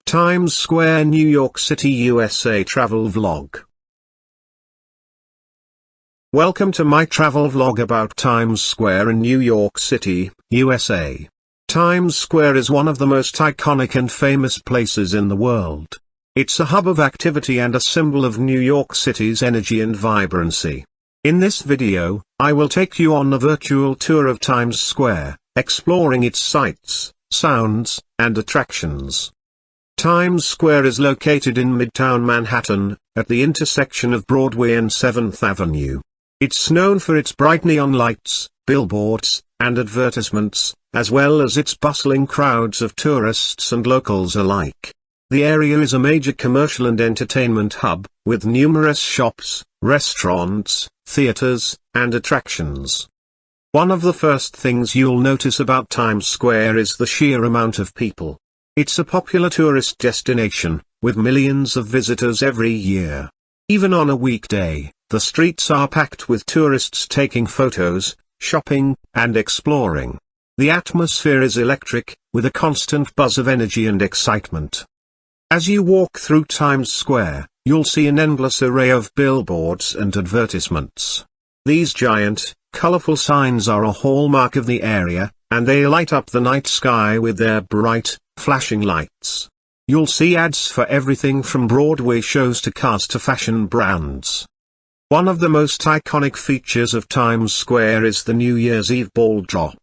Times Square, New York City, USA travel vlog. Welcome to my travel vlog about Times Square in New York City, USA. Times Square is one of the most iconic and famous places in the world. It's a hub of activity and a symbol of New York City's energy and vibrancy. In this video, I will take you on a virtual tour of Times Square, exploring its sights, sounds, and attractions. Times Square is located in Midtown Manhattan, at the intersection of Broadway and 7th Avenue. It's known for its bright neon lights, billboards, and advertisements, as well as its bustling crowds of tourists and locals alike. The area is a major commercial and entertainment hub, with numerous shops, restaurants, theaters, and attractions. One of the first things you'll notice about Times Square is the sheer amount of people. It's a popular tourist destination, with millions of visitors every year. Even on a weekday, the streets are packed with tourists taking photos, shopping, and exploring. The atmosphere is electric, with a constant buzz of energy and excitement. As you walk through Times Square, you'll see an endless array of billboards and advertisements. These giant, colorful signs are a hallmark of the area, and they light up the night sky with their bright, flashing lights. You'll see ads for everything from Broadway shows to cars to fashion brands. One of the most iconic features of Times Square is the New Year's Eve ball drop.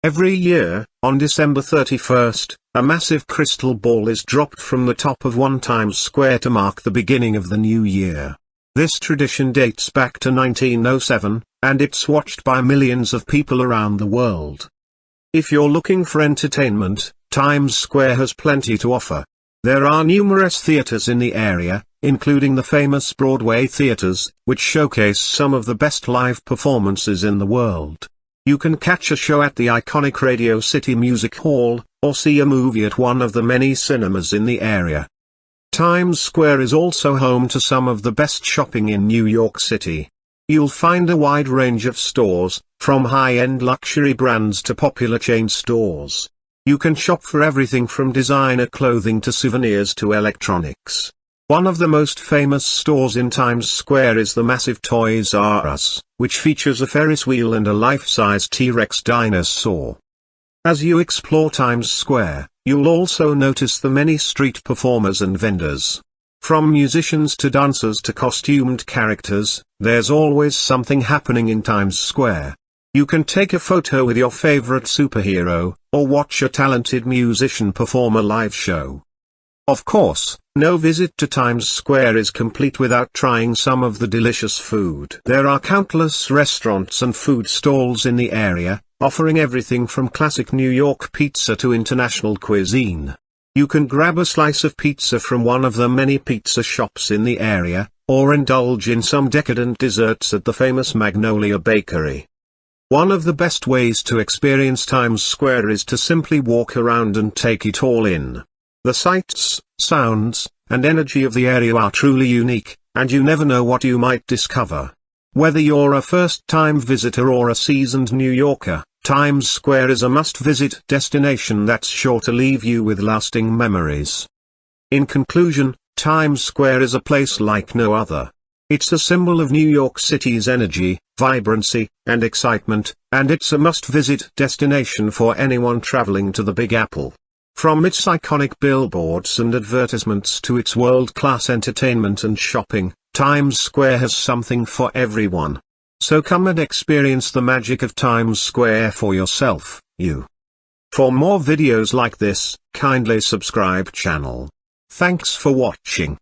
Every year, on December 31st, a massive crystal ball is dropped from the top of one Times Square to mark the beginning of the new year. This tradition dates back to 1907, and it's watched by millions of people around the world. If you're looking for entertainment, Times Square has plenty to offer. There are numerous theaters in the area, including the famous Broadway theaters, which showcase some of the best live performances in the world. You can catch a show at the iconic Radio City Music Hall, or see a movie at one of the many cinemas in the area. Times Square is also home to some of the best shopping in New York City. You'll find a wide range of stores, from high-end luxury brands to popular chain stores. You can shop for everything from designer clothing to souvenirs to electronics. One of the most famous stores in Times Square is the massive Toys R Us, which features a Ferris wheel and a life-size T-Rex dinosaur. As you explore Times Square, you'll also notice the many street performers and vendors. From musicians to dancers to costumed characters, there's always something happening in Times Square. You can take a photo with your favorite superhero, or watch a talented musician perform a live show. Of course, no visit to Times Square is complete without trying some of the delicious food. There are countless restaurants and food stalls in the area, offering everything from classic New York pizza to international cuisine. You can grab a slice of pizza from one of the many pizza shops in the area, or indulge in some decadent desserts at the famous Magnolia Bakery. One of the best ways to experience Times Square is to simply walk around and take it all in. The sights, sounds, and energy of the area are truly unique, and you never know what you might discover. Whether you're a first-time visitor or a seasoned New Yorker, Times Square is a must-visit destination that's sure to leave you with lasting memories. In conclusion, Times Square is a place like no other. It's a symbol of New York City's energy, vibrancy, and excitement, and it's a must-visit destination for anyone traveling to the Big Apple. From its iconic billboards and advertisements to its world-class entertainment and shopping, Times Square has something for everyone. So come and experience the magic of Times Square for yourself, For more videos like this, kindly subscribe channel. Thanks for watching.